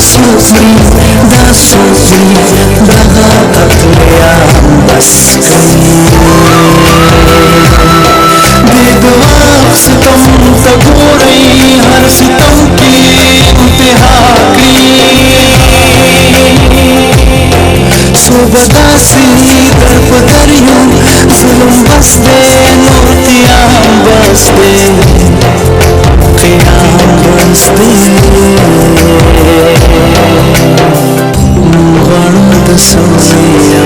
Sofi da Sofi Daha akliya bas बेदवाब सितम तगोरई हर सितम की इंतहा की सुबदासी दर्प दरियों जुल्म बस दे मोतियां बस दे क़याम बस दे गणद सोनिया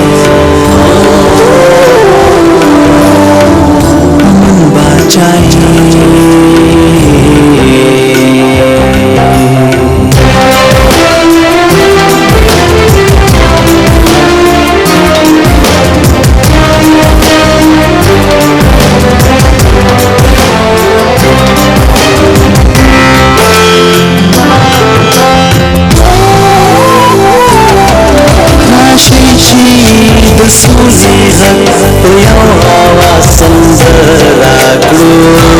Suzy, oh,